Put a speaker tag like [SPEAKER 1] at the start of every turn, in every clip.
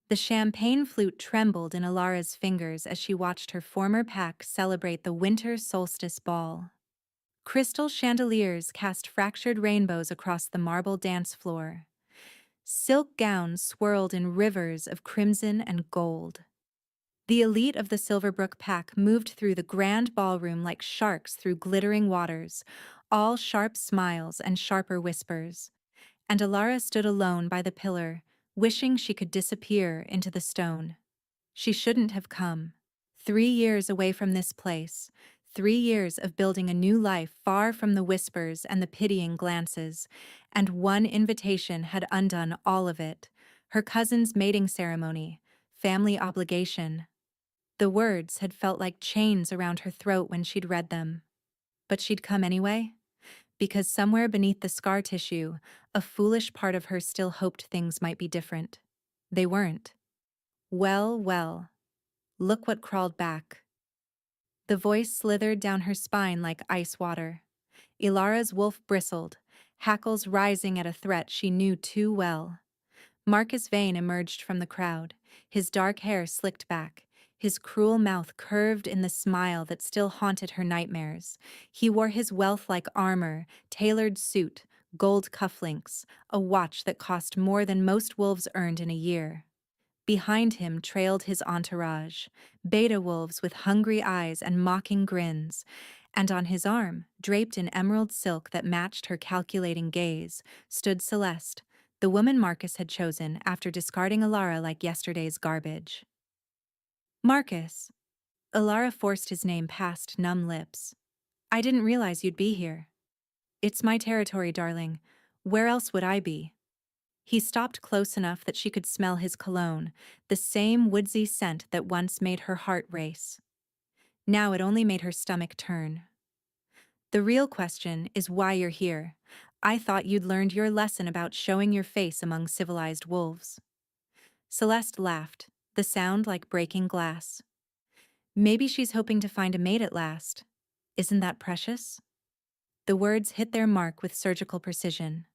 [SPEAKER 1] The champagne flute trembled in Alara's fingers as she watched her former pack celebrate the winter solstice ball. Crystal chandeliers cast fractured rainbows across the marble dance floor. Silk gowns swirled in rivers of crimson and gold. The elite of the Silverbrook pack moved through the grand ballroom like sharks through glittering waters, all sharp smiles and sharper whispers. And Alara stood alone by the pillar, wishing she could disappear into the stone. She shouldn't have come. 3 years away from this place, 3 years of building a new life far from the whispers and the pitying glances, and one invitation had undone all of it. Her cousin's mating ceremony, family obligation. The words had felt like chains around her throat when she'd read them. But she'd come anyway? Because somewhere beneath the scar tissue, a foolish part of her still hoped things might be different. They weren't. Well, well. Look what crawled back. The voice slithered down her spine like ice water. Ilara's wolf bristled, hackles rising at a threat she knew too well. Marcus Vane emerged from the crowd, his dark hair slicked back, his cruel mouth curved in the smile that still haunted her nightmares. He wore his wealth-like armor, tailored suit, gold cufflinks, a watch that cost more than most wolves earned in a year. Behind him trailed his entourage, beta wolves with hungry eyes and mocking grins, and on his arm, draped in emerald silk that matched her calculating gaze, stood Celeste, the woman Marcus had chosen after discarding Alara like yesterday's garbage. Marcus. Alara forced his name past numb lips. I didn't realize you'd be here. It's my territory, darling. Where else would I be? He stopped close enough that she could smell his cologne, the same woodsy scent that once made her heart race. Now it only made her stomach turn. The real question is why you're here. I thought you'd learned your lesson about showing your face among civilized wolves. Celeste laughed, the sound like breaking glass. Maybe she's hoping to find a mate at last. Isn't that precious? The words hit their mark with surgical precision.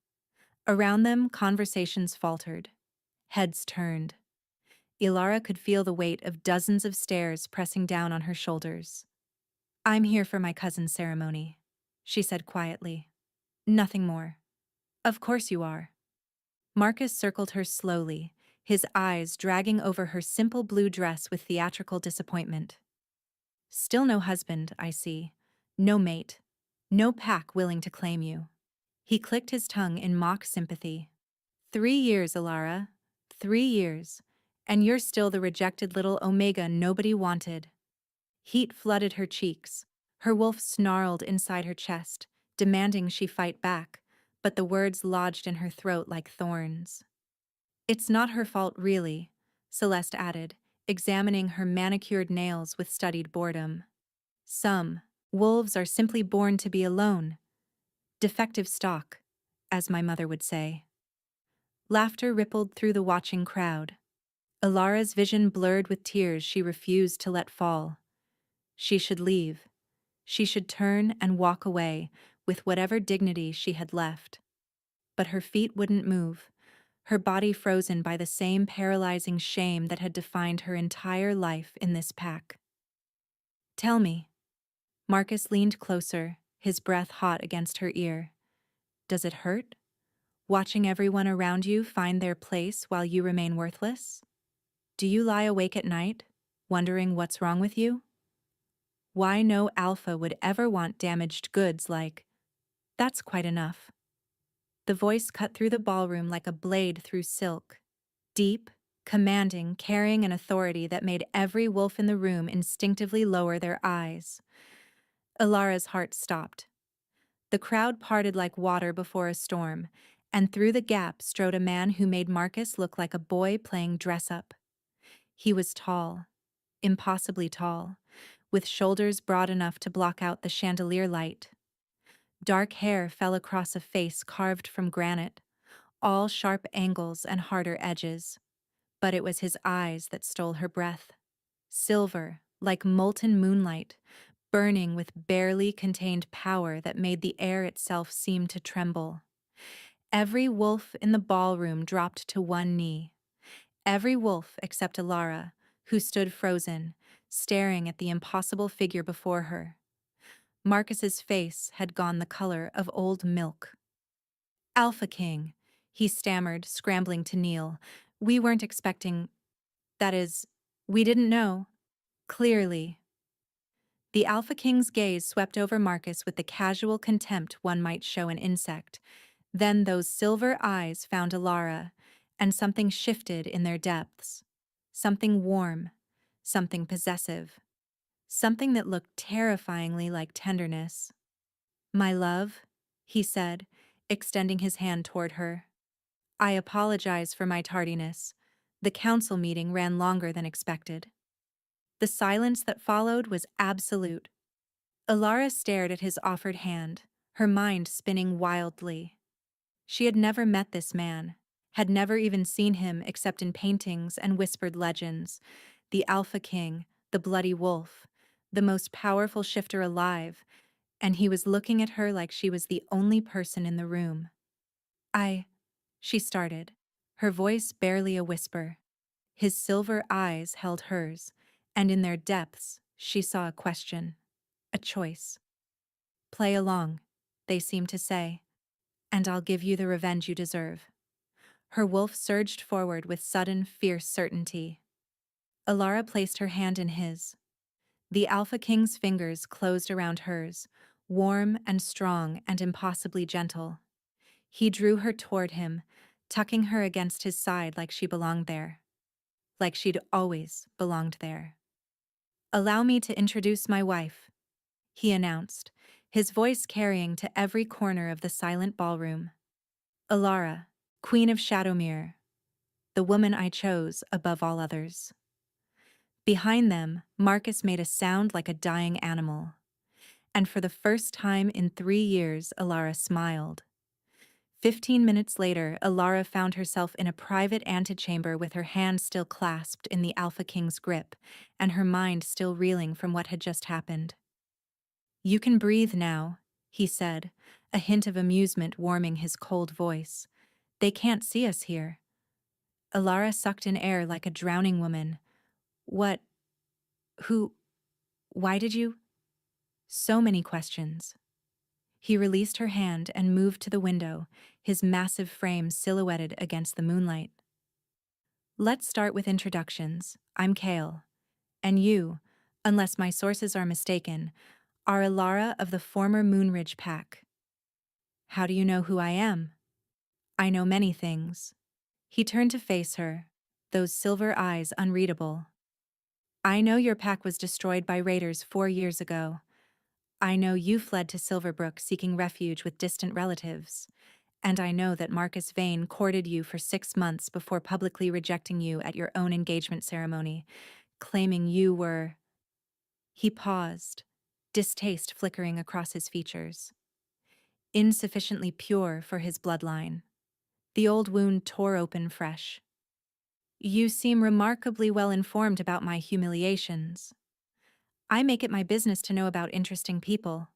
[SPEAKER 1] Around them, conversations faltered. Heads turned. Ilara could feel the weight of dozens of stares pressing down on her shoulders. I'm here for my cousin's ceremony, she said quietly. Nothing more. Of course you are. Marcus circled her slowly, his eyes dragging over her simple blue dress with theatrical disappointment. Still no husband, I see. No mate. No pack willing to claim you. He clicked his tongue in mock sympathy. 3 years, Alara. 3 years. And you're still the rejected little Omega nobody wanted. Heat flooded her cheeks. Her wolf snarled inside her chest, demanding she fight back, but the words lodged in her throat like thorns. It's not her fault, really, Celeste added, examining her manicured nails with studied boredom. Some wolves are simply born to be alone. Defective stock, as my mother would say. Laughter rippled through the watching crowd. Alara's vision blurred with tears she refused to let fall. She should leave. She should turn and walk away with whatever dignity she had left. But her feet wouldn't move, her body frozen by the same paralyzing shame that had defined her entire life in this pack. Tell me. Marcus leaned closer, his breath hot against her ear. Does it hurt? Watching everyone around you find their place while you remain worthless? Do you lie awake at night, wondering what's wrong with you? Why no alpha would ever want damaged goods like, that's quite enough. The voice cut through the ballroom like a blade through silk. Deep, commanding, carrying an authority that made every wolf in the room instinctively lower their eyes. Alara's heart stopped. The crowd parted like water before a storm, and through the gap strode a man who made Marcus look like a boy playing dress-up. He was tall, impossibly tall, with shoulders broad enough to block out the chandelier light. Dark hair fell across a face carved from granite, all sharp angles and harder edges. But it was his eyes that stole her breath. Silver, like molten moonlight, burning with barely contained power that made the air itself seem to tremble. Every wolf in the ballroom dropped to one knee. Every wolf except Alara, who stood frozen, staring at the impossible figure before her. Marcus's face had gone the color of old milk. Alpha King, he stammered, scrambling to kneel. We weren't expecting. That is, we didn't know. Clearly. The Alpha King's gaze swept over Marcus with the casual contempt one might show an insect. Then those silver eyes found Alara, and something shifted in their depths. Something warm, something possessive, something that looked terrifyingly like tenderness. My love, he said, extending his hand toward her. I apologize for my tardiness. The council meeting ran longer than expected. The silence that followed was absolute. Alara stared at his offered hand, her mind spinning wildly. She had never met this man, had never even seen him except in paintings and whispered legends. The Alpha King, the Bloody Wolf, the most powerful shifter alive, and he was looking at her like she was the only person in the room. She started, her voice barely a whisper. His silver eyes held hers, and in their depths she saw a question, a choice. Play along, they seemed to say, and I'll give you the revenge you deserve. Her wolf surged forward with sudden, fierce certainty. Alara placed her hand in his. The Alpha King's fingers closed around hers, warm and strong and impossibly gentle. He drew her toward him, tucking her against his side like she belonged there. Like she'd always belonged there. Allow me to introduce my wife, he announced, his voice carrying to every corner of the silent ballroom. Alara, Queen of Shadowmere, the woman I chose above all others. Behind them, Marcus made a sound like a dying animal. And for the first time in 3 years, Alara smiled. 15 minutes later, Alara found herself in a private antechamber with her hand still clasped in the Alpha King's grip, and her mind still reeling from what had just happened. You can breathe now, he said, a hint of amusement warming his cold voice. They can't see us here. Alara sucked in air like a drowning woman. What? Who? Why did you? So many questions. He released her hand and moved to the window, his massive frame silhouetted against the moonlight. Let's start with introductions. I'm Kale. And you, unless my sources are mistaken, are Alara of the former Moonridge Pack. How do you know who I am? I know many things. He turned to face her, those silver eyes unreadable. I know your pack was destroyed by raiders 4 years ago. I know you fled to Silverbrook seeking refuge with distant relatives. And I know that Marcus Vane courted you for 6 months before publicly rejecting you at your own engagement ceremony, claiming you were... He paused, distaste flickering across his features. Insufficiently pure for his bloodline. The old wound tore open fresh. You seem remarkably well informed about my humiliations. I make it my business to know about interesting people.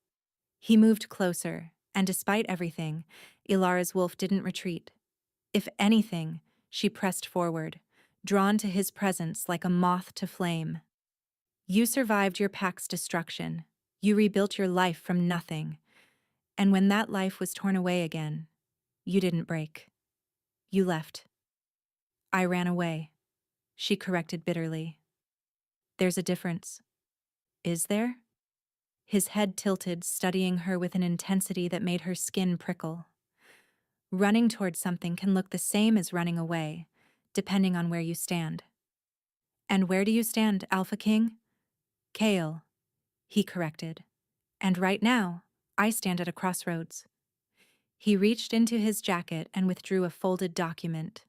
[SPEAKER 1] He moved closer, and despite everything, Ilara's wolf didn't retreat. If anything, she pressed forward, drawn to his presence like a moth to flame. You survived your pack's destruction. You rebuilt your life from nothing. And when that life was torn away again, you didn't break. You left. I ran away, she corrected bitterly. There's a difference. Is there? His head tilted, studying her with an intensity that made her skin prickle. Running toward something can look the same as running away, depending on where you stand. And where do you stand, Alpha King? Kale, he corrected. And right now, I stand at a crossroads. He reached into his jacket and withdrew a folded document.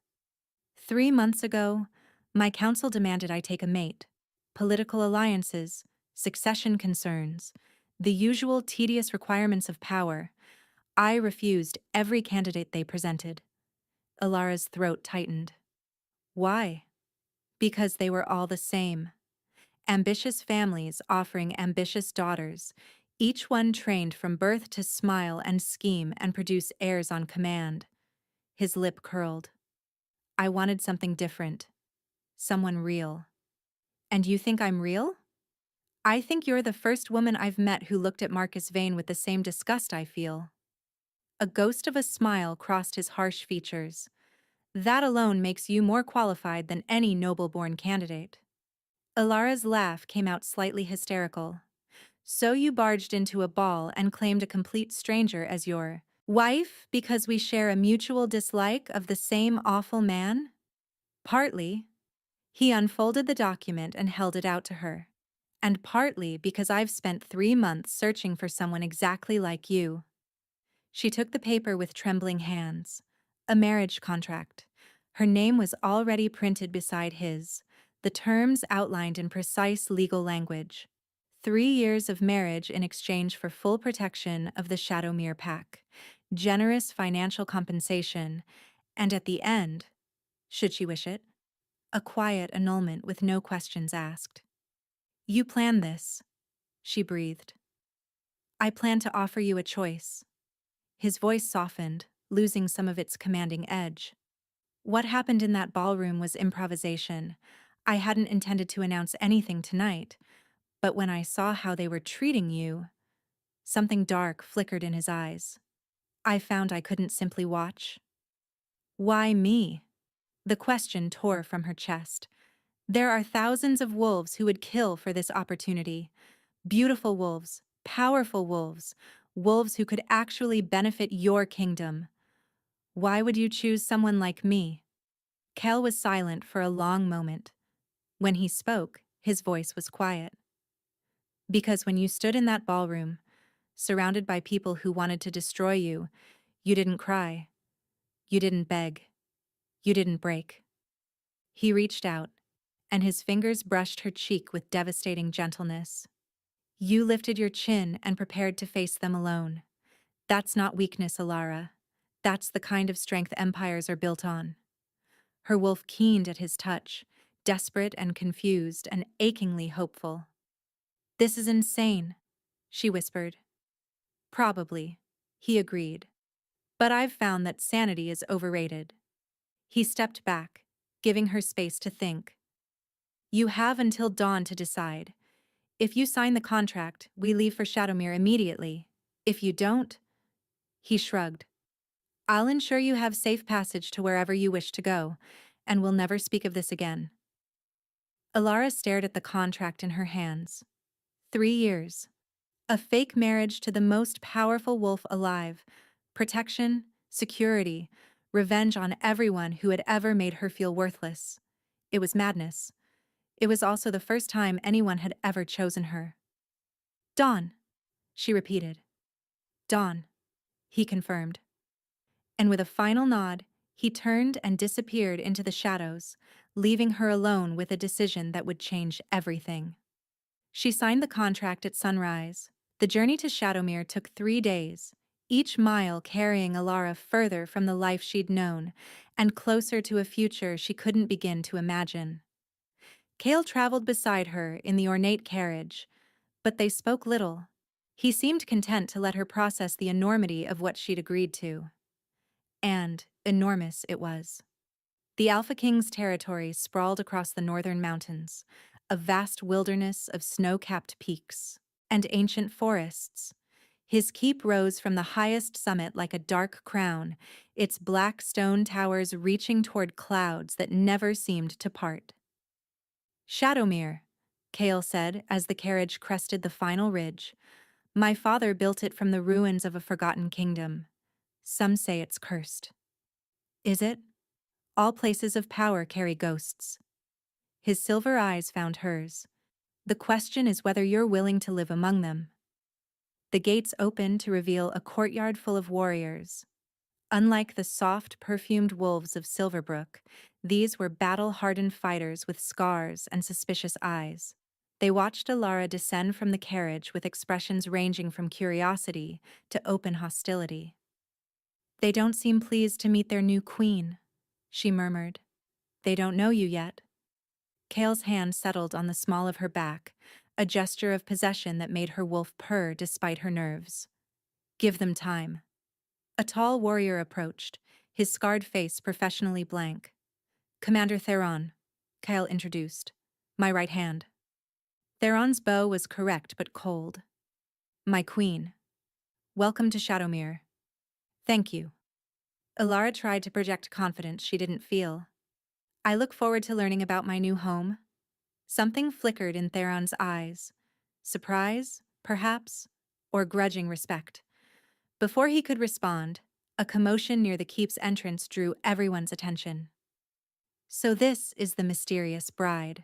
[SPEAKER 1] 3 months ago, my council demanded I take a mate. Political alliances, succession concerns, the usual tedious requirements of power. I refused every candidate they presented. Alara's throat tightened. Why? Because they were all the same. Ambitious families offering ambitious daughters, each one trained from birth to smile and scheme and produce heirs on command. His lip curled. I wanted something different, Someone real. And you think I'm real? I think you're the first woman I've met who looked at Marcus Vane with the same disgust I feel. A ghost of a smile crossed his harsh features. That alone makes you more qualified than any noble-born candidate. Ilara's laugh came out slightly hysterical. So you barged into a ball and claimed a complete stranger as your wife because we share a mutual dislike of the same awful man? Partly. He unfolded the document and held it out to her. And partly because I've spent 3 months searching for someone exactly like you. She took the paper with trembling hands. A marriage contract. Her name was already printed beside his, the terms outlined in precise legal language. 3 years of marriage in exchange for full protection of the Shadowmere Pack, generous financial compensation, and at the end, should she wish it, a quiet annulment with no questions asked. You planned this, she breathed. I plan to offer you a choice. His voice softened, losing some of its commanding edge. What happened in that ballroom was improvisation. I hadn't intended to announce anything tonight, but when I saw how they were treating you, something dark flickered in his eyes. I found I couldn't simply watch. Why me? The question tore from her chest. There are thousands of wolves who would kill for this opportunity. Beautiful wolves, powerful wolves, wolves who could actually benefit your kingdom. Why would you choose someone like me? Kel was silent for a long moment. When he spoke, his voice was quiet. Because when you stood in that ballroom, surrounded by people who wanted to destroy you, you didn't cry. You didn't beg. You didn't break. He reached out, and his fingers brushed her cheek with devastating gentleness. You lifted your chin and prepared to face them alone. That's not weakness, Ilara. That's the kind of strength empires are built on. Her wolf keened at his touch, desperate and confused and achingly hopeful. This is insane, she whispered. Probably, he agreed. But I've found that sanity is overrated. He stepped back, giving her space to think. You have until dawn to decide. If you sign the contract, we leave for Shadowmere immediately. If you don't, he shrugged. I'll ensure you have safe passage to wherever you wish to go, and we'll never speak of this again. Ilara stared at the contract in her hands. 3 years. A fake marriage to the most powerful wolf alive. Protection, security, revenge on everyone who had ever made her feel worthless. It was madness. It was also the first time anyone had ever chosen her. Dawn, she repeated. Dawn, he confirmed. And with a final nod, he turned and disappeared into the shadows, leaving her alone with a decision that would change everything. She signed the contract at sunrise. The journey to Shadowmere took 3 days, each mile carrying Ilara further from the life she'd known and closer to a future she couldn't begin to imagine. Cale traveled beside her in the ornate carriage, but they spoke little. He seemed content to let her process the enormity of what she'd agreed to. And enormous it was. The Alpha King's territory sprawled across the northern mountains, a vast wilderness of snow-capped peaks and ancient forests. His keep rose from the highest summit like a dark crown, its black stone towers reaching toward clouds that never seemed to part. Shadowmere, Cale said as the carriage crested the final ridge. My father built it from the ruins of a forgotten kingdom. Some say it's cursed. Is it? All places of power carry ghosts. His silver eyes found hers. The question is whether you're willing to live among them. The gates opened to reveal a courtyard full of warriors. Unlike the soft, perfumed wolves of Silverbrook, these were battle-hardened fighters with scars and suspicious eyes. They watched Ilara descend from the carriage with expressions ranging from curiosity to open hostility. They don't seem pleased to meet their new queen, she murmured. They don't know you yet. Cale's hand settled on the small of her back, a gesture of possession that made her wolf purr despite her nerves. Give them time. A tall warrior approached, his scarred face professionally blank. Commander Theron, Kyle introduced. My right hand. Theron's bow was correct but cold. My queen. Welcome to Shadowmere. Thank you. Alara tried to project confidence she didn't feel. I look forward to learning about my new home. Something flickered in Theron's eyes. Surprise, perhaps, or grudging respect. Before he could respond, a commotion near the keep's entrance drew everyone's attention. So this is the mysterious bride.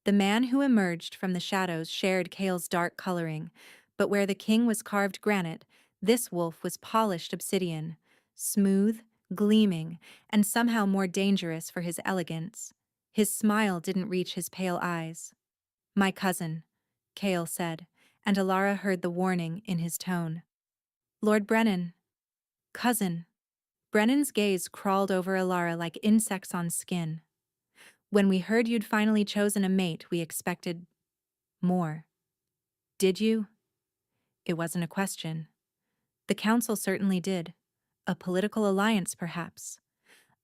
[SPEAKER 1] The man who emerged from the shadows shared Kale's dark coloring, but where the king was carved granite, this wolf was polished obsidian, smooth, gleaming, and somehow more dangerous for his elegance. His smile didn't reach his pale eyes. My cousin, Kale said, and Alara heard the warning in his tone. Lord Brennan. Cousin. Brennan's gaze crawled over Alara like insects on skin. When we heard you'd finally chosen a mate, we expected more. Did you? It wasn't a question. The council certainly did. A political alliance, perhaps.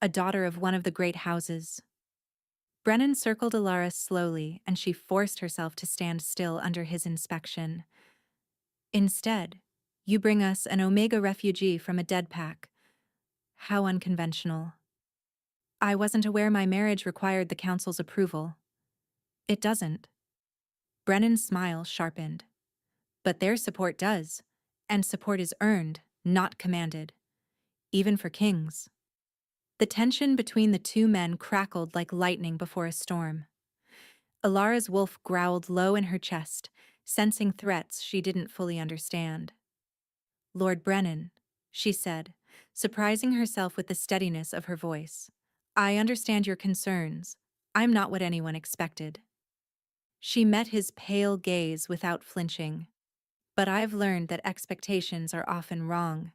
[SPEAKER 1] A daughter of one of the great houses. Brennan circled Alara slowly, and she forced herself to stand still under his inspection. Instead, you bring us an Omega refugee from a dead pack. How unconventional. I wasn't aware my marriage required the council's approval. It doesn't. Brennan's smile sharpened. But their support does, and support is earned, not commanded. Even for kings. The tension between the two men crackled like lightning before a storm. Alara's wolf growled low in her chest, sensing threats she didn't fully understand. Lord Brennan, she said, surprising herself with the steadiness of her voice. I understand your concerns. I'm not what anyone expected. She met his pale gaze without flinching. But I've learned that expectations are often wrong.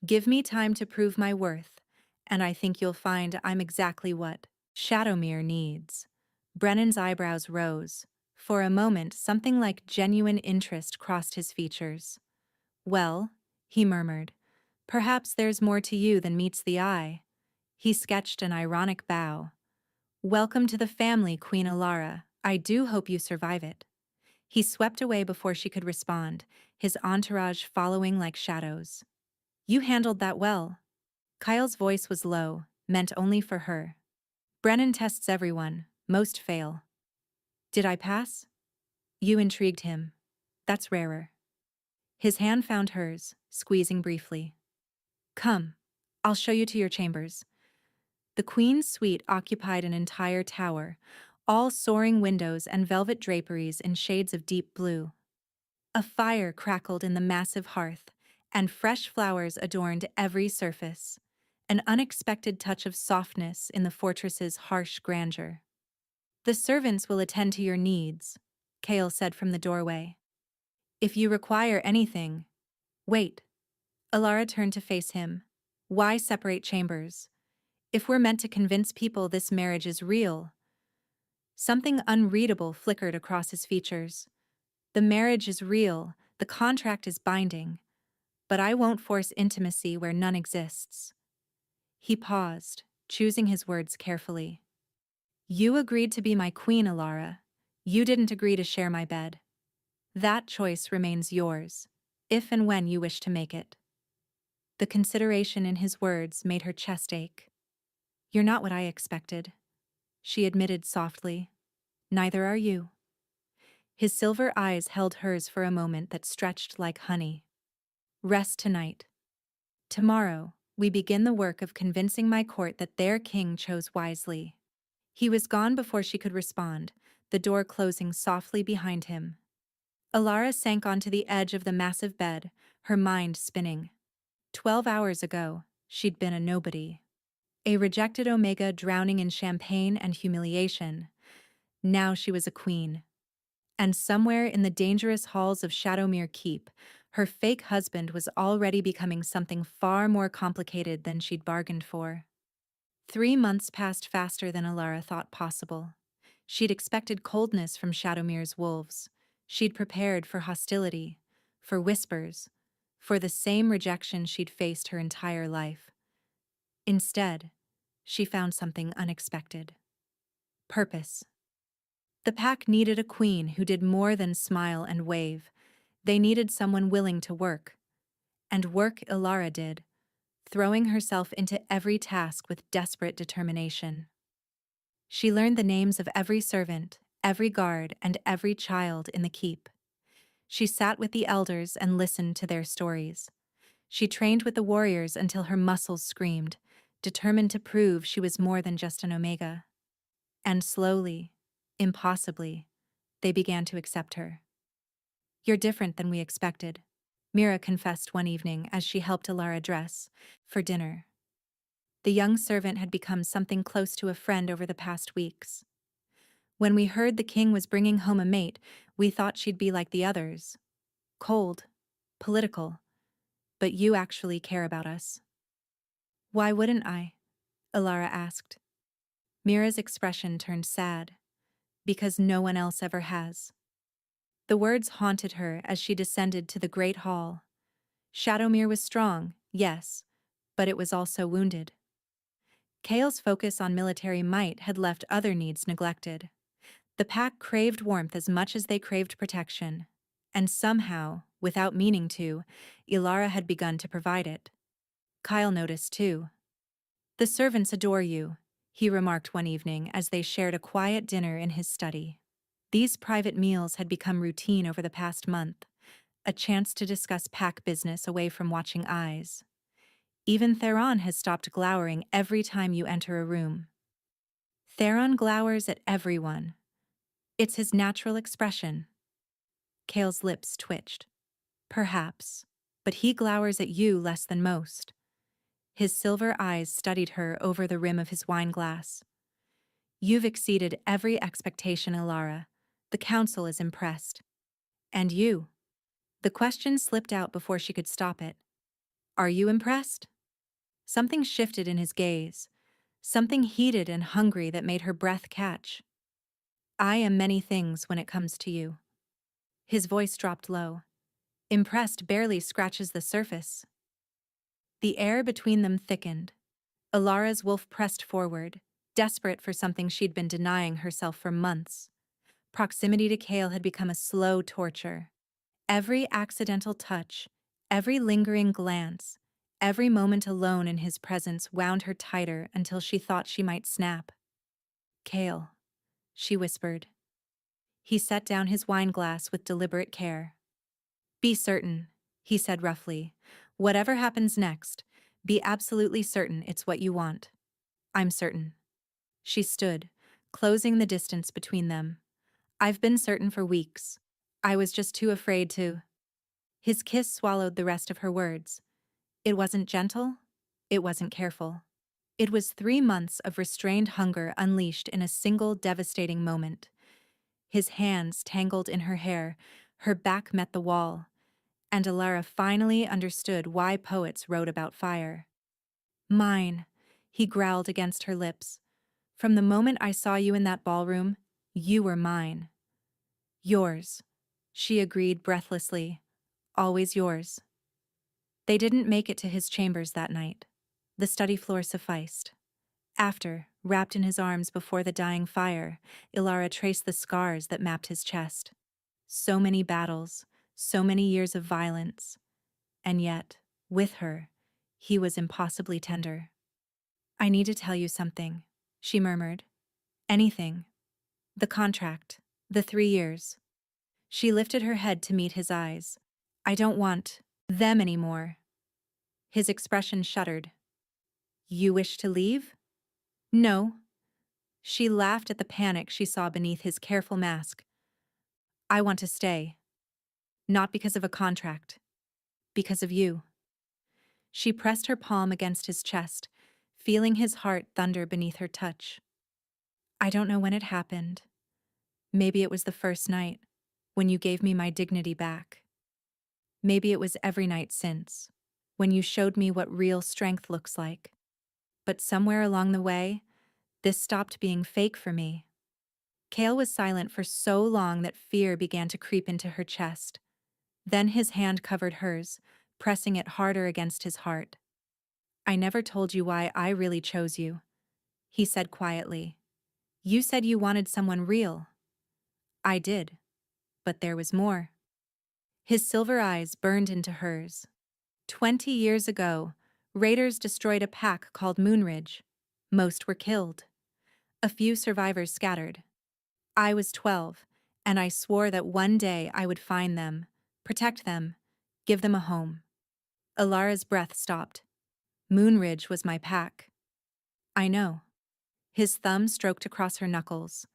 [SPEAKER 1] Give me time to prove my worth, and I think you'll find I'm exactly what Shadowmere needs. Brennan's eyebrows rose. For a moment, something like genuine interest crossed his features. Well, he murmured, perhaps there's more to you than meets the eye. He sketched an ironic bow. Welcome to the family, Queen Alara. I do hope you survive it. He swept away before she could respond, his entourage following like shadows. You handled that well. Kyle's voice was low, meant only for her. Brennan tests everyone, most fail. Did I pass? You intrigued him. That's rarer. His hand found hers, squeezing briefly. Come, I'll show you to your chambers. The queen's suite occupied an entire tower, all soaring windows and velvet draperies in shades of deep blue. A fire crackled in the massive hearth, and fresh flowers adorned every surface, an unexpected touch of softness in the fortress's harsh grandeur. The servants will attend to your needs, Kale said from the doorway. If you require anything... Wait. Alara turned to face him. Why separate chambers? If we're meant to convince people this marriage is real... Something unreadable flickered across his features. The marriage is real, the contract is binding, but I won't force intimacy where none exists. He paused, choosing his words carefully. You agreed to be my queen, Alara. You didn't agree to share my bed. That choice remains yours, if and when you wish to make it. The consideration in his words made her chest ache. You're not what I expected, she admitted softly. Neither are you. His silver eyes held hers for a moment that stretched like honey. Rest tonight. Tomorrow, we begin the work of convincing my court that their king chose wisely. He was gone before she could respond, the door closing softly behind him. Alara sank onto the edge of the massive bed, her mind spinning. 12 hours ago, she'd been a nobody. A rejected Omega drowning in champagne and humiliation. Now she was a queen. And somewhere in the dangerous halls of Shadowmere Keep, her fake husband was already becoming something far more complicated than she'd bargained for. 3 months passed faster than Alara thought possible. She'd expected coldness from Shadowmere's wolves. She'd prepared for hostility, for whispers, for the same rejection she'd faced her entire life. Instead, she found something unexpected. Purpose. The pack needed a queen who did more than smile and wave. They needed someone willing to work. And work Ilara did, throwing herself into every task with desperate determination. She learned the names of every servant, every guard, and every child in the keep. She sat with the elders and listened to their stories. She trained with the warriors until her muscles screamed, determined to prove she was more than just an Omega. And slowly, impossibly, they began to accept her. "You're different than we expected," Mira confessed one evening as she helped Ilara dress for dinner. The young servant had become something close to a friend over the past weeks. "When we heard the king was bringing home a mate, we thought she'd be like the others. Cold, political. But you actually care about us." "Why wouldn't I?" Ilara asked. Mira's expression turned sad. "Because no one else ever has." The words haunted her as she descended to the great hall. Shadowmere was strong, yes, but it was also wounded. Kale's focus on military might had left other needs neglected. The pack craved warmth as much as they craved protection, and somehow, without meaning to, Ilara had begun to provide it. Kyle noticed too. "The servants adore you," he remarked one evening as they shared a quiet dinner in his study. These private meals had become routine over the past month, a chance to discuss pack business away from watching eyes. Even Theron has stopped glowering every time you enter a room. Theron glowers at everyone. It's his natural expression. Kale's lips twitched. "Perhaps, but he glowers at you less than most." His silver eyes studied her over the rim of his wine glass. "You've exceeded every expectation, Ilara. The council is impressed. And you?" The question slipped out before she could stop it. "Are you impressed?" Something shifted in his gaze, something heated and hungry that made her breath catch. "I am many things when it comes to you." His voice dropped low. "Impressed barely scratches the surface." The air between them thickened. Ilara's wolf pressed forward, desperate for something she'd been denying herself for months. Proximity to Kale had become a slow torture. Every accidental touch, every lingering glance, every moment alone in his presence wound her tighter until she thought she might snap. "Kale," she whispered. He set down his wine glass with deliberate care. "Be certain," he said roughly. "Whatever happens next, be absolutely certain it's what you want." "I'm certain." She stood, closing the distance between them. "I've been certain for weeks. I was just too afraid to." His kiss swallowed the rest of her words. It wasn't gentle. It wasn't careful. It was 3 months of restrained hunger unleashed in a single devastating moment. His hands tangled in her hair, her back met the wall, and Ilara finally understood why poets wrote about fire. "Mine," he growled against her lips. "From the moment I saw you in that ballroom, you were mine." "Yours," she agreed breathlessly. "Always yours." They didn't make it to his chambers that night. The study floor sufficed. After, wrapped in his arms before the dying fire, Ilara traced the scars that mapped his chest. So many battles, so many years of violence. And yet, with her, he was impossibly tender. "I need to tell you something," she murmured. "Anything. The contract. The 3 years." She lifted her head to meet his eyes. "I don't want them anymore." His expression shuddered. "You wish to leave?" "No." She laughed at the panic she saw beneath his careful mask. "I want to stay. Not because of a contract. Because of you." She pressed her palm against his chest, feeling his heart thunder beneath her touch. "I don't know when it happened. Maybe it was the first night, when you gave me my dignity back. Maybe it was every night since, when you showed me what real strength looks like. But somewhere along the way, this stopped being fake for me." Kale was silent for so long that fear began to creep into her chest. Then his hand covered hers, pressing it harder against his heart. "I never told you why I really chose you," he said quietly. You said you wanted someone real. I did, but there was more. His silver eyes burned into hers. 20 years ago, raiders destroyed a pack called Moonridge. Most were killed. A few survivors scattered. I was 12, and I swore that one day I would find them, protect them, give them a home. Alara's breath stopped. Moonridge was my pack. I know. His thumb stroked across her knuckles.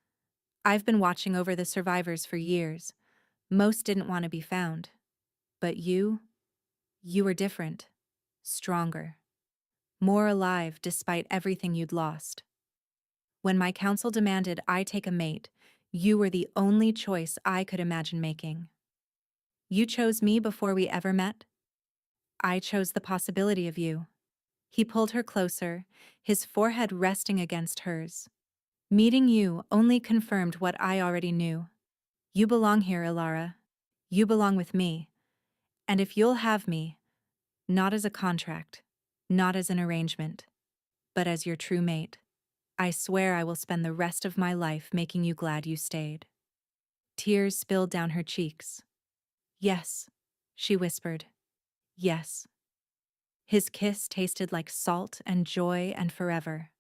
[SPEAKER 1] I've been watching over the survivors for years. Most didn't want to be found. But you were different. Stronger. More alive despite everything you'd lost. When my council demanded I take a mate, you were the only choice I could imagine making. You chose me before we ever met. I chose the possibility of you. He pulled her closer, his forehead resting against hers. Meeting you only confirmed what I already knew. You belong here, Alara. You belong with me. And if you'll have me, not as a contract, not as an arrangement, but as your true mate, I swear I will spend the rest of my life making you glad you stayed. Tears spilled down her cheeks. Yes, she whispered. Yes. His kiss tasted like salt and joy and forever.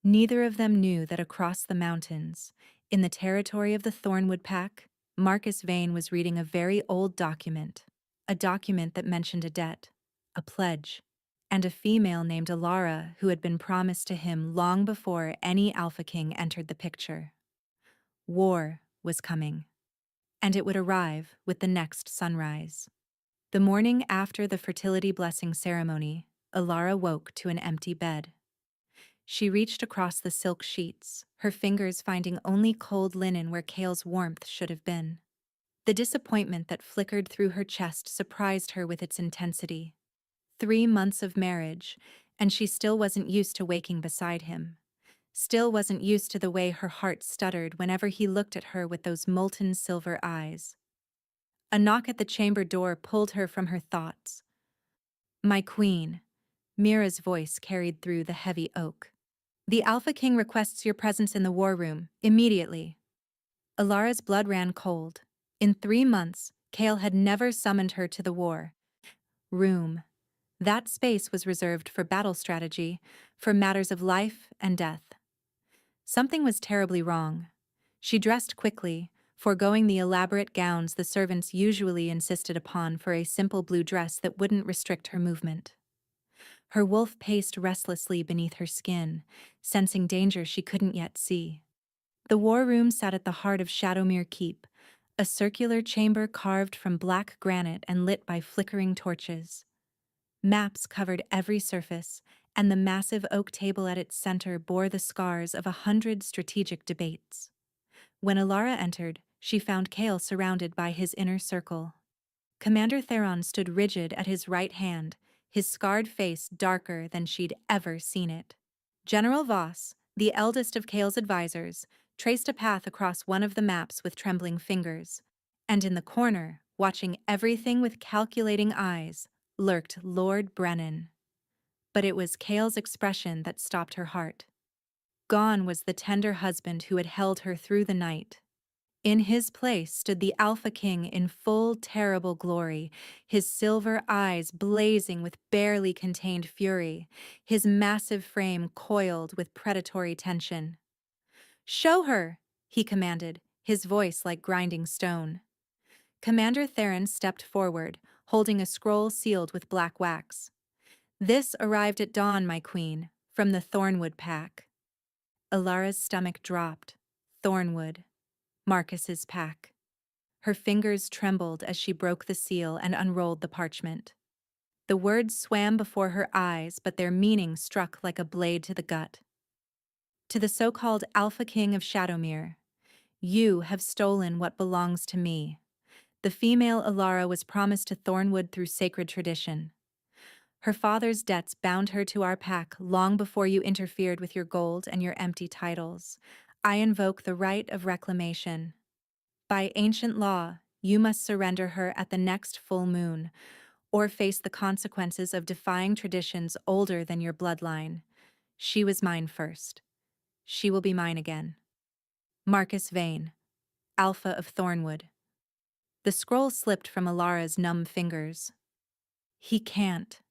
[SPEAKER 1] Neither of them knew that across the mountains, in the territory of the Thornwood Pack, Marcus Vane was reading a very old document, a document that mentioned a debt, a pledge, and a female named Alara who had been promised to him long before any Alpha King entered the picture. War was coming, and it would arrive with the next sunrise. The morning after the fertility blessing ceremony, Alara woke to an empty bed. She reached across the silk sheets, her fingers finding only cold linen where Kale's warmth should have been. The disappointment that flickered through her chest surprised her with its intensity. 3 months of marriage, and she still wasn't used to waking beside him. Still wasn't used to the way her heart stuttered whenever he looked at her with those molten silver eyes. A knock at the chamber door pulled her from her thoughts. My queen, Mira's voice carried through the heavy oak. The Alpha King requests your presence in the war room, immediately. Alara's blood ran cold. In 3 months, Kale had never summoned her to the war room. That space was reserved for battle strategy, for matters of life and death. Something was terribly wrong. She dressed quickly, foregoing the elaborate gowns the servants usually insisted upon for a simple blue dress that wouldn't restrict her movement. Her wolf paced restlessly beneath her skin, sensing danger she couldn't yet see. The war room sat at the heart of Shadowmere Keep, a circular chamber carved from black granite and lit by flickering torches. Maps covered every surface, and the massive oak table at its center bore the scars of 100 strategic debates. When Alara entered, she found Kale surrounded by his inner circle. Commander Theron stood rigid at his right hand, his scarred face darker than she'd ever seen it. General Voss, the eldest of Kale's advisors, traced a path across one of the maps with trembling fingers, and in the corner, watching everything with calculating eyes, lurked Lord Brennan. But it was Kale's expression that stopped her heart. Gone was the tender husband who had held her through the night. In his place stood the Alpha King in full terrible glory, his silver eyes blazing with barely contained fury, his massive frame coiled with predatory tension. "Show her!" he commanded, his voice like grinding stone. Commander Theron stepped forward, holding a scroll sealed with black wax. "This arrived at dawn, my queen, from the Thornwood Pack." Alara's stomach dropped. Thornwood. Marcus's pack. Her fingers trembled as she broke the seal and unrolled the parchment. The words swam before her eyes, but their meaning struck like a blade to the gut. To the so-called Alpha King of Shadowmere, you have stolen what belongs to me. The female Alara was promised to Thornwood through sacred tradition. Her father's debts bound her to our pack long before you interfered with your gold and your empty titles. I invoke the right of reclamation. By ancient law, you must surrender her at the next full moon, or face the consequences of defying traditions older than your bloodline. She was mine first. She will be mine again. Marcus Vane, Alpha of Thornwood. The scroll slipped from Alara's numb fingers. He can't,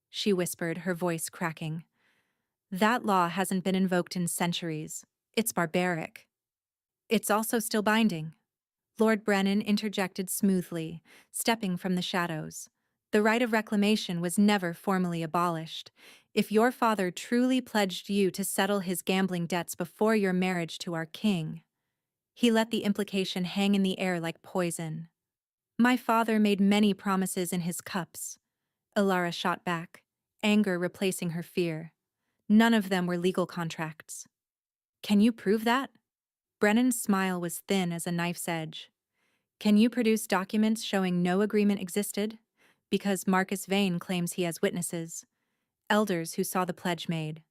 [SPEAKER 1] she whispered, her voice cracking. That law hasn't been invoked in centuries. It's barbaric. It's also still binding. Lord Brennan interjected smoothly, stepping from the shadows. The right of reclamation was never formally abolished. If your father truly pledged you to settle his gambling debts before your marriage to our king, he let the implication hang in the air like poison. My father made many promises in his cups. Alara shot back, anger replacing her fear. None of them were legal contracts. Can you prove that? Brennan's smile was thin as a knife's edge. Can you produce documents showing no agreement existed? Because Marcus Vane claims he has witnesses, elders who saw the pledge made.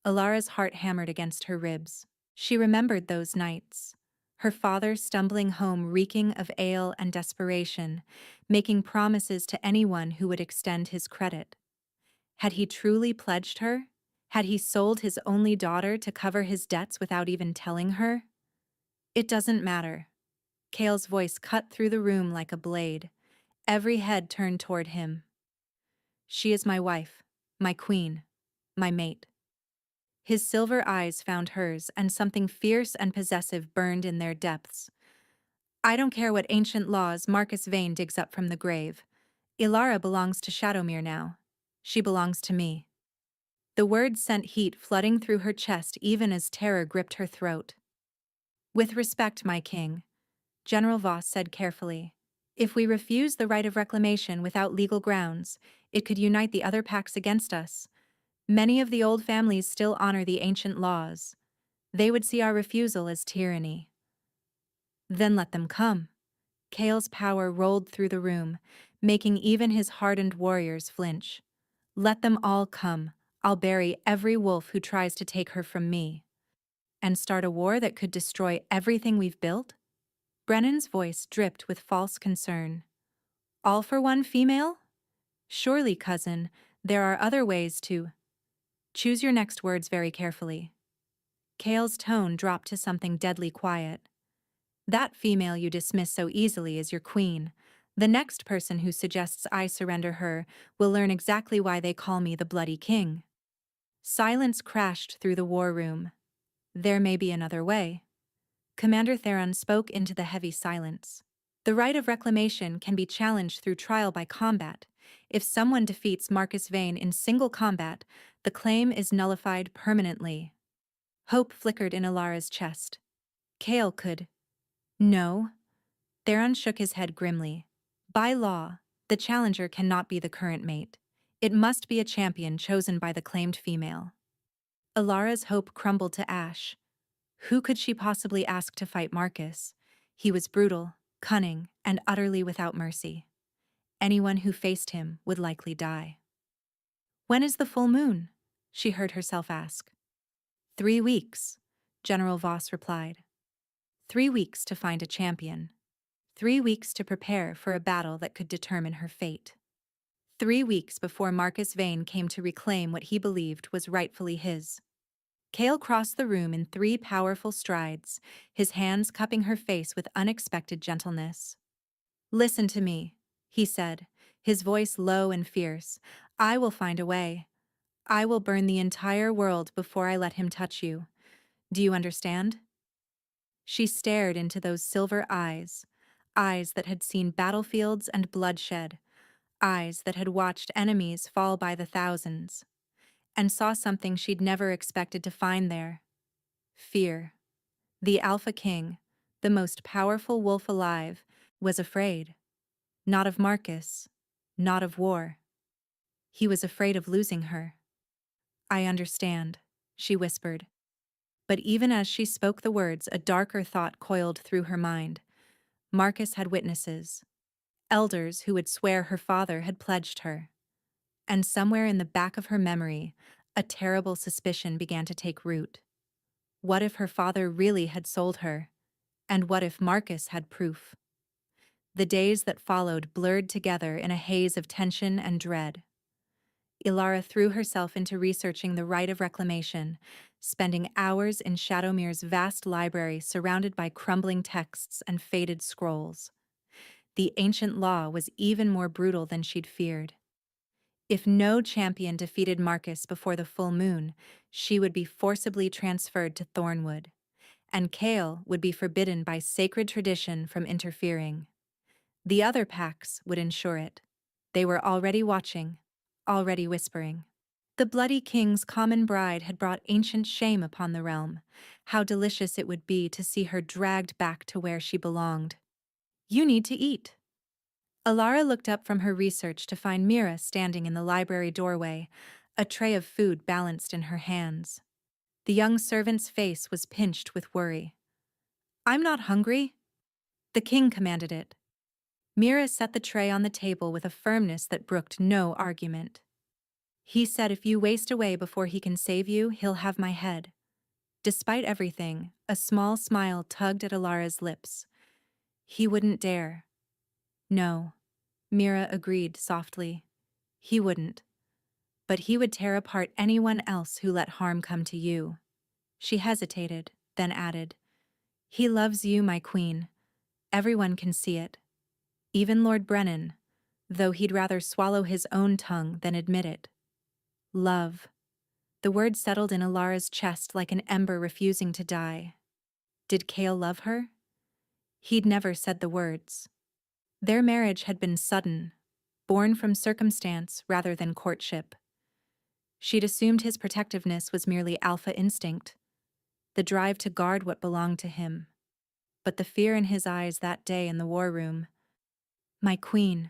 [SPEAKER 1] Alara's heart hammered against her ribs. She remembered those nights. Her father stumbling home reeking of ale and desperation, making promises to anyone who would extend his credit. Had he truly pledged her? Had he sold his only daughter to cover his debts without even telling her? It doesn't matter. Cale's voice cut through the room like a blade. Every head turned toward him. She is my wife, my queen, my mate. His silver eyes found hers, and something fierce and possessive burned in their depths. I don't care what ancient laws Marcus Vane digs up from the grave. Ilara belongs to Shadowmere now. She belongs to me. The words sent heat flooding through her chest even as terror gripped her throat. With respect, my king, General Voss said carefully. If we refuse the right of reclamation without legal grounds, it could unite the other pacts against us. Many of the old families still honor the ancient laws. They would see our refusal as tyranny. Then let them come. Cale's power rolled through the room, making even his hardened warriors flinch. Let them all come. I'll bury every wolf who tries to take her from me. And start a war that could destroy everything we've built? Brennan's voice dripped with false concern. All for one female? Surely, cousin, there are other ways to... Choose your next words very carefully. Cale's tone dropped to something deadly quiet. That female you dismiss so easily is your queen. The next person who suggests I surrender her will learn exactly why they call me the Bloody King. Silence crashed through the war room. There may be another way. Commander Theron spoke into the heavy silence. The right of reclamation can be challenged through trial by combat. If someone defeats Marcus Vane in single combat, the claim is nullified permanently. Hope flickered in Alara's chest. Cale could. No. Theron shook his head grimly. By law, the challenger cannot be the current mate. It must be a champion chosen by the claimed female. Alara's hope crumbled to ash. Who could she possibly ask to fight Marcus? He was brutal, cunning, and utterly without mercy. Anyone who faced him would likely die. When is the full moon? She heard herself ask. 3 weeks, General Voss replied. 3 weeks to find a champion. 3 weeks to prepare for a battle that could determine her fate. 3 weeks before Marcus Vane came to reclaim what he believed was rightfully his. Cale crossed the room in 3 powerful strides, his hands cupping her face with unexpected gentleness. Listen to me, he said, his voice low and fierce. I will find a way. I will burn the entire world before I let him touch you. Do you understand? She stared into those silver eyes, eyes that had seen battlefields and bloodshed, eyes that had watched enemies fall by the thousands, and saw something she'd never expected to find there. Fear. The Alpha King, the most powerful wolf alive, was afraid. Not of Marcus, not of war. He was afraid of losing her. I understand, she whispered. But even as she spoke the words, a darker thought coiled through her mind. Marcus had witnesses, elders who would swear her father had pledged her. And somewhere in the back of her memory, a terrible suspicion began to take root. What if her father really had sold her? And what if Marcus had proof? The days that followed blurred together in a haze of tension and dread. Ilara threw herself into researching the right of reclamation, spending hours in Shadowmere's vast library surrounded by crumbling texts and faded scrolls. The ancient law was even more brutal than she'd feared. If no champion defeated Marcus before the full moon, she would be forcibly transferred to Thornwood, and Kale would be forbidden by sacred tradition from interfering. The other packs would ensure it. They were already watching, already whispering. The Bloody King's common bride had brought ancient shame upon the realm. How delicious it would be to see her dragged back to where she belonged. "You need to eat." Alara looked up from her research to find Mira standing in the library doorway, a tray of food balanced in her hands. The young servant's face was pinched with worry. "I'm not hungry." The king commanded it. Mira set the tray on the table with a firmness that brooked no argument. "He said if you waste away before he can save you, he'll have my head." Despite everything, a small smile tugged at Alara's lips. "He wouldn't dare." "No," Mira agreed softly. "He wouldn't. But he would tear apart anyone else who let harm come to you." She hesitated, then added, "He loves you, my queen. Everyone can see it. Even Lord Brennan, though he'd rather swallow his own tongue than admit it." Love. The word settled in Alara's chest like an ember refusing to die. Did Kale love her? He'd never said the words. Their marriage had been sudden, born from circumstance rather than courtship. She'd assumed his protectiveness was merely alpha instinct, the drive to guard what belonged to him. But the fear in his eyes that day in the war room. "My queen,"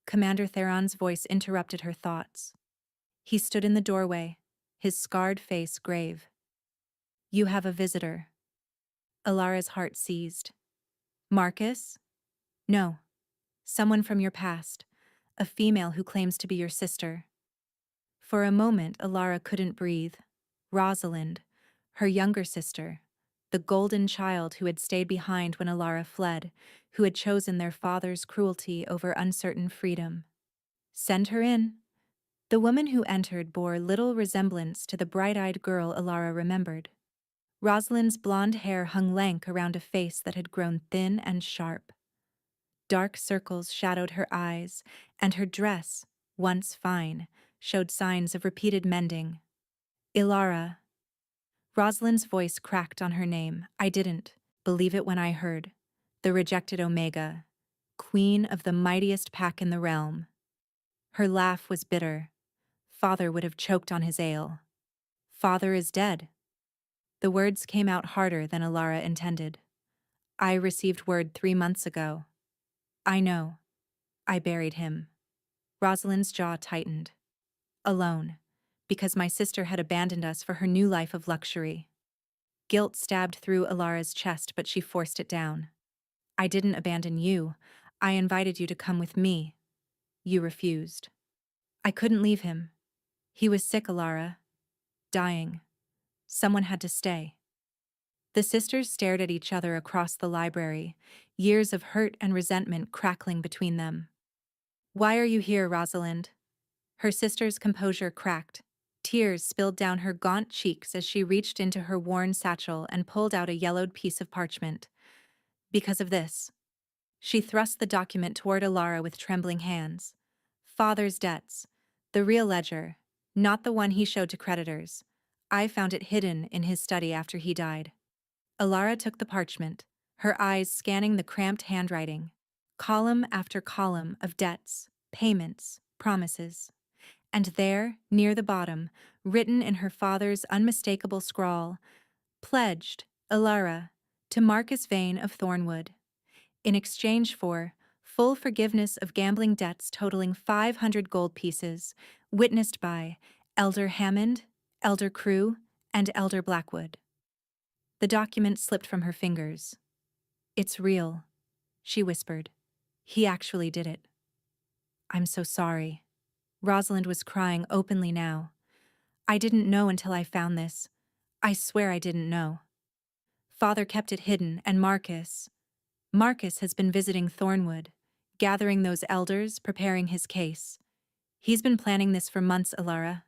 [SPEAKER 1] Commander Theron's voice interrupted her thoughts. He stood in the doorway, his scarred face grave. "You have a visitor." Alara's heart seized. "Marcus?" "No. Someone from your past. A female who claims to be your sister." For a moment, Alara couldn't breathe. Rosalind, her younger sister, the golden child who had stayed behind when Alara fled, who had chosen their father's cruelty over uncertain freedom. "Send her in." The woman who entered bore little resemblance to the bright-eyed girl Alara remembered. Rosalind's blonde hair hung lank around a face that had grown thin and sharp. Dark circles shadowed her eyes, and her dress, once fine, showed signs of repeated mending. "Ilara." Rosalind's voice cracked on her name. "I didn't believe it when I heard. The rejected Omega, queen of the mightiest pack in the realm." Her laugh was bitter. Father would have choked on his ale. "Father is dead." The words came out harder than Alara intended. "I received word 3 months ago." "I know. I buried him." Rosalind's jaw tightened. "Alone, because my sister had abandoned us for her new life of luxury." Guilt stabbed through Alara's chest, but she forced it down. "I didn't abandon you. I invited you to come with me. You refused." "I couldn't leave him. He was sick, Alara. Dying. Someone had to stay." The sisters stared at each other across the library, years of hurt and resentment crackling between them. "Why are you here, Rosalind?" Her sister's composure cracked. Tears spilled down her gaunt cheeks as she reached into her worn satchel and pulled out a yellowed piece of parchment. "Because of this." She thrust the document toward Alara with trembling hands. "Father's debts. The real ledger, not the one he showed to creditors. I found it hidden in his study after he died." Alara took the parchment, her eyes scanning the cramped handwriting. Column after column of debts, payments, promises. And there, near the bottom, written in her father's unmistakable scrawl, "Pledged, Alara, to Marcus Vane of Thornwood, in exchange for full forgiveness of gambling debts totaling 500 gold pieces, witnessed by Elder Hammond, Elder Crew, and Elder Blackwood." The document slipped from her fingers. "It's real," she whispered. "He actually did it." "I'm so sorry." Rosalind was crying openly now. "I didn't know until I found this. I swear I didn't know. Father kept it hidden, and Marcus has been visiting Thornwood, gathering those elders, preparing his case. He's been planning this for months, Alara.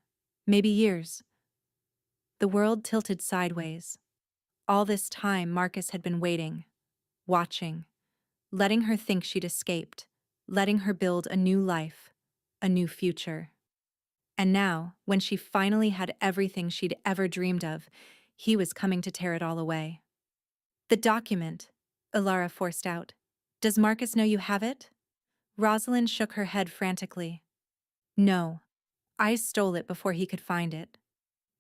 [SPEAKER 1] Maybe years." The world tilted sideways. All this time, Marcus had been waiting, watching, letting her think she'd escaped, letting her build a new life, a new future. And now, when she finally had everything she'd ever dreamed of, he was coming to tear it all away. The document, Ilara forced out. Does Marcus know you have it? Rosalind shook her head frantically. No, I stole it before he could find it.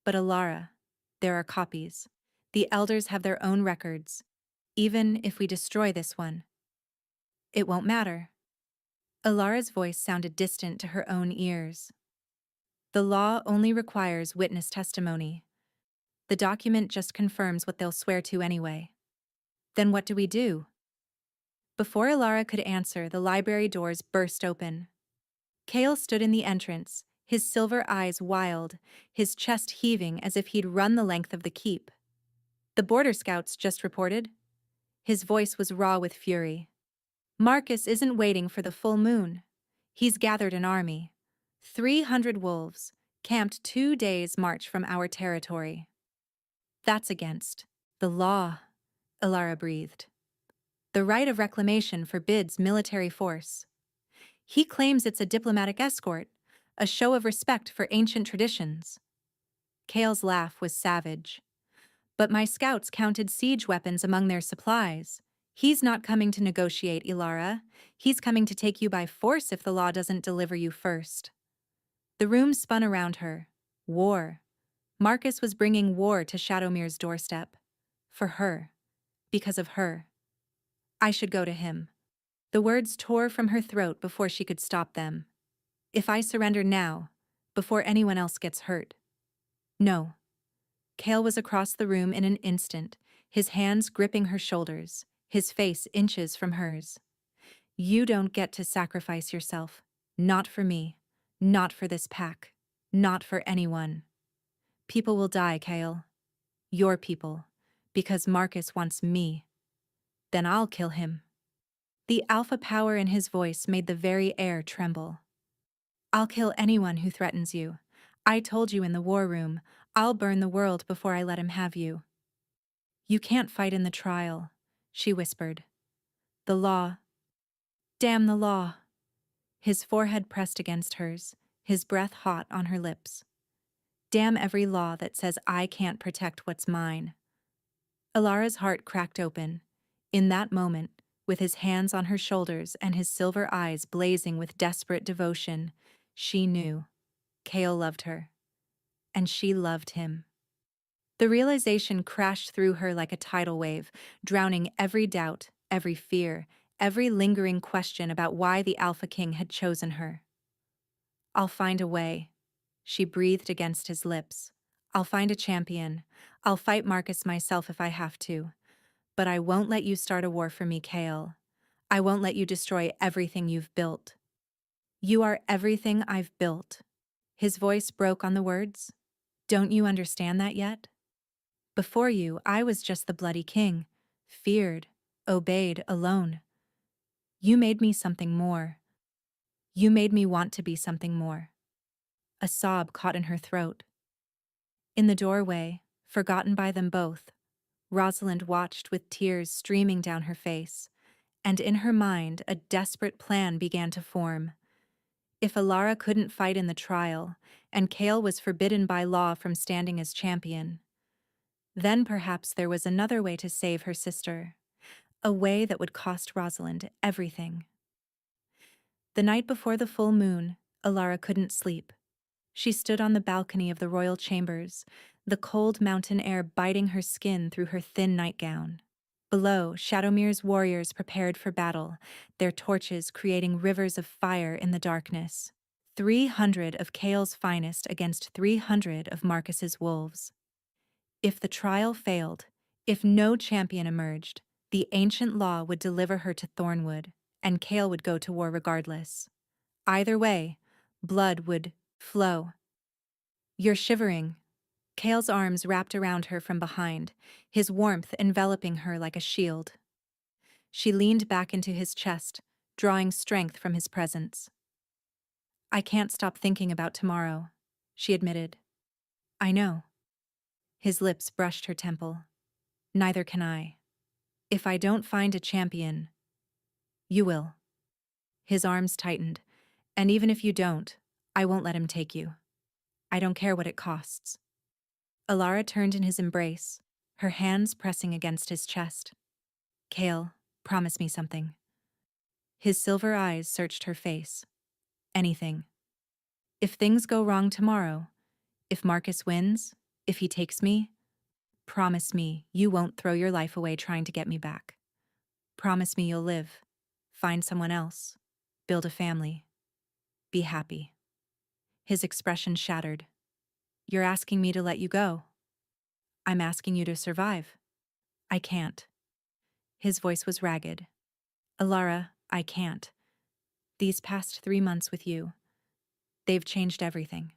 [SPEAKER 1] But Ilara, there are copies. The elders have their own records. Even if we destroy this one, it won't matter. Ilara's voice sounded distant to her own ears. The law only requires witness testimony. The document just confirms what they'll swear to anyway. Then what do we do? Before Ilara could answer, the library doors burst open. Kale stood in the entrance, his silver eyes wild, his chest heaving as if he'd run the length of the keep. The border scouts just reported. His voice was raw with fury. Marcus isn't waiting for the full moon. He's gathered an army. 300 wolves, camped 2 days' march from our territory. That's against the law, Ilara breathed. The right of reclamation forbids military force. He claims it's a diplomatic escort, a show of respect for ancient traditions. Kale's laugh was savage. But my scouts counted siege weapons among their supplies. He's not coming to negotiate, Ilara. He's coming to take you by force if the law doesn't deliver you first. The room spun around her. War. Marcus was bringing war to Shadowmere's doorstep. For her. Because of her. I should go to him. The words tore from her throat before she could stop them. If I surrender now, before anyone else gets hurt. No. Kale was across the room in an instant, his hands gripping her shoulders, his face inches from hers. You don't get to sacrifice yourself. Not for me. Not for this pack. Not for anyone. People will die, Kale. Your people. Because Marcus wants me. Then I'll kill him. The alpha power in his voice made the very air tremble. I'll kill anyone who threatens you. I told you in the war room, I'll burn the world before I let him have you. You can't fight in the trial, she whispered. The law. Damn the law. His forehead pressed against hers, his breath hot on her lips. Damn every law that says I can't protect what's mine. Ilara's heart cracked open. In that moment, with his hands on her shoulders and his silver eyes blazing with desperate devotion, she knew. Kale loved her. And she loved him. The realization crashed through her like a tidal wave, drowning every doubt, every fear, every lingering question about why the Alpha King had chosen her. I'll find a way, she breathed against his lips. I'll find a champion. I'll fight Marcus myself if I have to. But I won't let you start a war for me, Kale. I won't let you destroy everything you've built. You are everything I've built. His voice broke on the words. Don't you understand that yet? Before you, I was just the bloody king, feared, obeyed, alone. You made me something more. You made me want to be something more. A sob caught in her throat. In the doorway, forgotten by them both, Rosalind watched with tears streaming down her face, and in her mind a desperate plan began to form. If Ilara couldn't fight in the trial, and Kale was forbidden by law from standing as champion, then perhaps there was another way to save her sister, a way that would cost Rosalind everything. The night before the full moon, Ilara couldn't sleep. She stood on the balcony of the royal chambers, the cold mountain air biting her skin through her thin nightgown. Below, Shadowmere's warriors prepared for battle, their torches creating rivers of fire in the darkness. 300 of Kale's finest against 300 of Marcus's wolves. If the trial failed, if no champion emerged, the ancient law would deliver her to Thornwood, and Kale would go to war regardless. Either way, blood would flow. You're shivering. Kale's arms wrapped around her from behind, his warmth enveloping her like a shield. She leaned back into his chest, drawing strength from his presence. I can't stop thinking about tomorrow, she admitted. I know. His lips brushed her temple. Neither can I. If I don't find a champion, you will. His arms tightened. And even if you don't, I won't let him take you. I don't care what it costs. Alara turned in his embrace, her hands pressing against his chest. Kale, promise me something. His silver eyes searched her face. Anything. If things go wrong tomorrow, if Marcus wins, if he takes me, promise me you won't throw your life away trying to get me back. Promise me you'll live, find someone else, build a family, be happy. His expression shattered. You're asking me to let you go. I'm asking you to survive. I can't. His voice was ragged. Alara, I can't. These past 3 months with you, they've changed everything.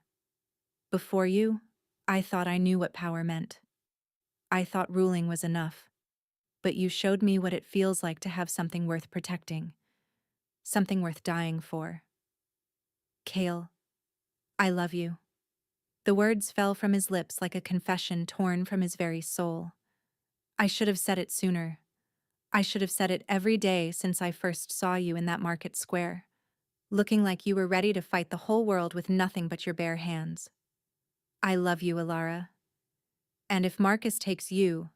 [SPEAKER 1] Before you, I thought I knew what power meant. I thought ruling was enough. But you showed me what it feels like to have something worth protecting. Something worth dying for. Kale, I love you. The words fell from his lips like a confession torn from his very soul. I should have said it sooner. I should have said it every day since I first saw you in that market square, looking like you were ready to fight the whole world with nothing but your bare hands. I love you, Alara. And if Marcus takes you,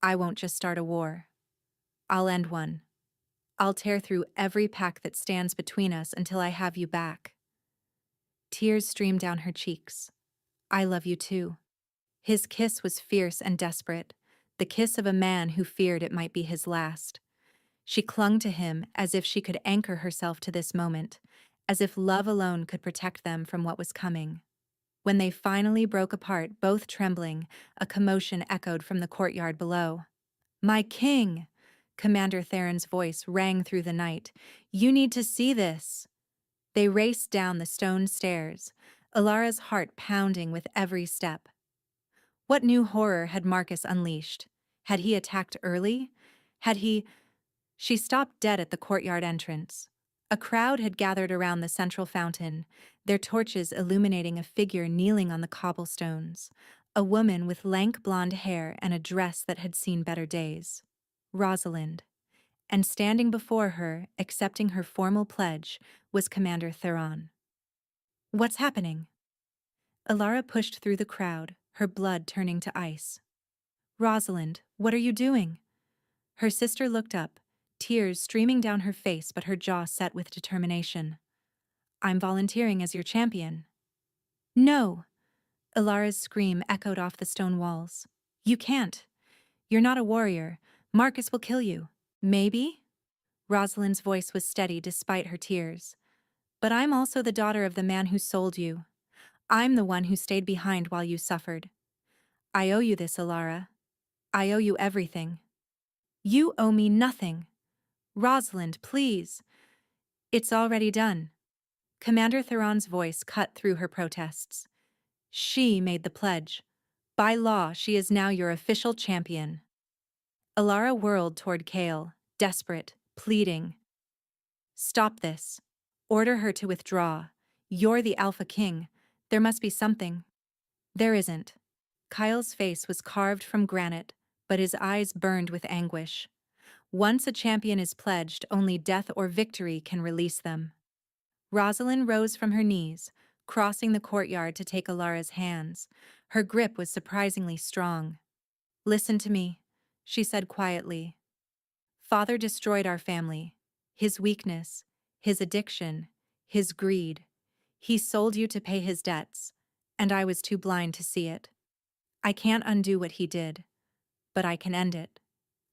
[SPEAKER 1] I won't just start a war. I'll end one. I'll tear through every pack that stands between us until I have you back. Tears streamed down her cheeks. I love you too. His kiss was fierce and desperate, the kiss of a man who feared it might be his last. She clung to him as if she could anchor herself to this moment, as if love alone could protect them from what was coming. When they finally broke apart, both trembling, a commotion echoed from the courtyard below. My king! Commander Theron's voice rang through the night. You need to see this. They raced down the stone stairs, Alara's heart pounding with every step. What new horror had Marcus unleashed? Had he attacked early? Had he... She stopped dead at the courtyard entrance. A crowd had gathered around the central fountain, their torches illuminating a figure kneeling on the cobblestones, a woman with lank blonde hair and a dress that had seen better days. Rosalind. And standing before her, accepting her formal pledge, was Commander Theron. What's happening? Alara pushed through the crowd, her blood turning to ice. Rosalind, what are you doing? Her sister looked up, tears streaming down her face but her jaw set with determination. I'm volunteering as your champion. No! Alara's scream echoed off the stone walls. You can't. You're not a warrior. Marcus will kill you. Maybe? Rosalind's voice was steady despite her tears. But I'm also the daughter of the man who sold you. I'm the one who stayed behind while you suffered. I owe you this, Alara. I owe you everything. You owe me nothing. Rosalind, please. It's already done. Commander Theron's voice cut through her protests. She made the pledge. By law, she is now your official champion. Alara whirled toward Kale, desperate, pleading. Stop this. Order her to withdraw. You're the Alpha King. There must be something. There isn't. Kyle's face was carved from granite, but his eyes burned with anguish. Once a champion is pledged, only death or victory can release them. Rosalind rose from her knees, crossing the courtyard to take Alara's hands. Her grip was surprisingly strong. Listen to me, she said quietly. Father destroyed our family. His weakness, his addiction, his greed. He sold you to pay his debts, and I was too blind to see it. I can't undo what he did, but I can end it.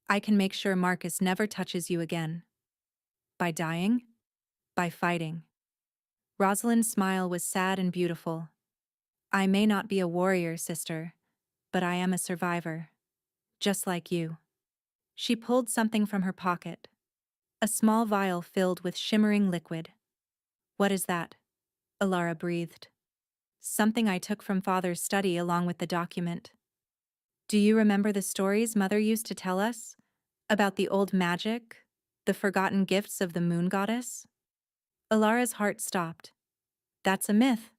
[SPEAKER 1] I can make sure Marcus never touches you again. By dying? By fighting. Rosalind's smile was sad and beautiful. I may not be a warrior, sister, but I am a survivor. Just like you. She pulled something from her pocket. A small vial filled with shimmering liquid. What is that? Alara breathed. Something I took from Father's study along with the document. Do you remember the stories Mother used to tell us? About the old magic? The forgotten gifts of the moon goddess? Alara's heart stopped. That's a myth.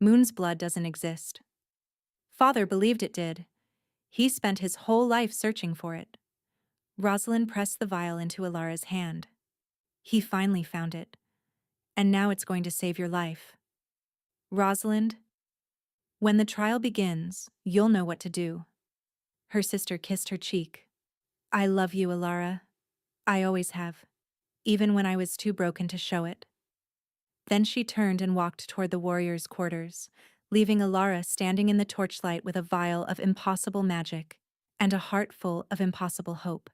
[SPEAKER 1] Moon's blood doesn't exist. Father believed it did, He spent his whole life searching for it. Rosalind pressed the vial into Alara's hand. He finally found it, and now it's going to save your life. Rosalind, when the trial begins, you'll know what to do. Her sister kissed her cheek. I love you, Alara. I always have, even when I was too broken to show it. Then she turned and walked toward the warriors' quarters, leaving Alara standing in the torchlight with a vial of impossible magic and a heart full of impossible hope.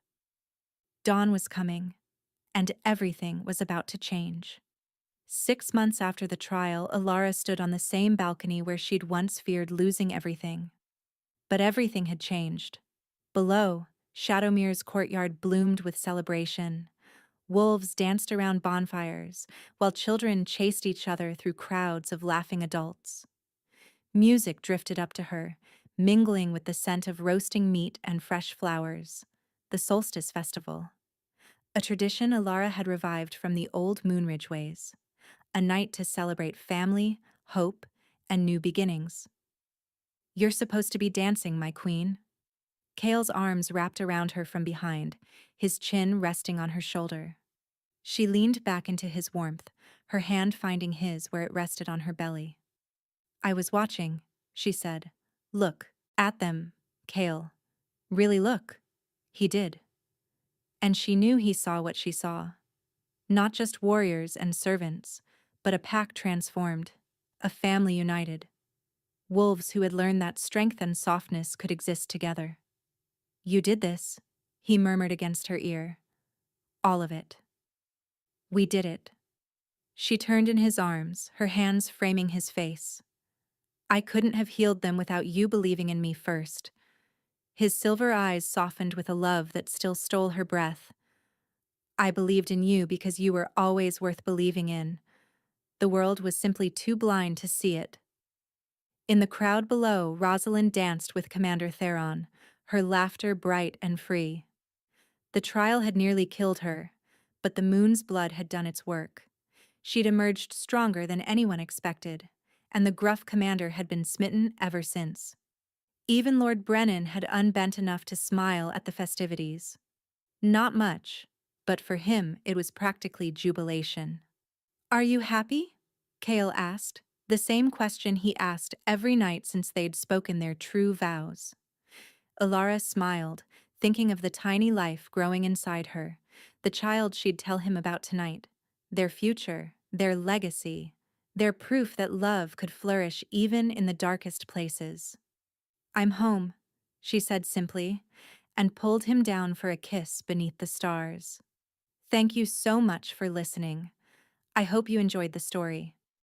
[SPEAKER 1] Dawn was coming, and everything was about to change. 6 months after the trial, Alara stood on the same balcony where she'd once feared losing everything. But everything had changed. Below, Shadowmere's courtyard bloomed with celebration. Wolves danced around bonfires, while children chased each other through crowds of laughing adults. Music drifted up to her, mingling with the scent of roasting meat and fresh flowers. The Solstice Festival. A tradition Alara had revived from the old Moonridge ways. A night to celebrate family, hope, and new beginnings. You're supposed to be dancing, my queen. Kale's arms wrapped around her from behind, his chin resting on her shoulder. She leaned back into his warmth, her hand finding his where it rested on her belly. I was watching, she said. Look, at them, Kale. Really look. He did. And she knew he saw what she saw. Not just warriors and servants, but a pack transformed, a family united. Wolves who had learned that strength and softness could exist together. You did this, he murmured against her ear. All of it. We did it. She turned in his arms, her hands framing his face. I couldn't have healed them without you believing in me first. His silver eyes softened with a love that still stole her breath. I believed in you because you were always worth believing in. The world was simply too blind to see it. In the crowd below, Rosalind danced with Commander Theron, her laughter bright and free. The trial had nearly killed her, but the moon's blood had done its work. She'd emerged stronger than anyone expected, and the gruff commander had been smitten ever since. Even Lord Brennan had unbent enough to smile at the festivities. Not much, but for him it was practically jubilation. Are you happy? Kale asked, the same question he asked every night since they'd spoken their true vows. Alara smiled, thinking of the tiny life growing inside her, the child she'd tell him about tonight, their future, their legacy, their proof that love could flourish even in the darkest places. I'm home, she said simply, and pulled him down for a kiss beneath the stars. Thank you so much for listening. I hope you enjoyed the story.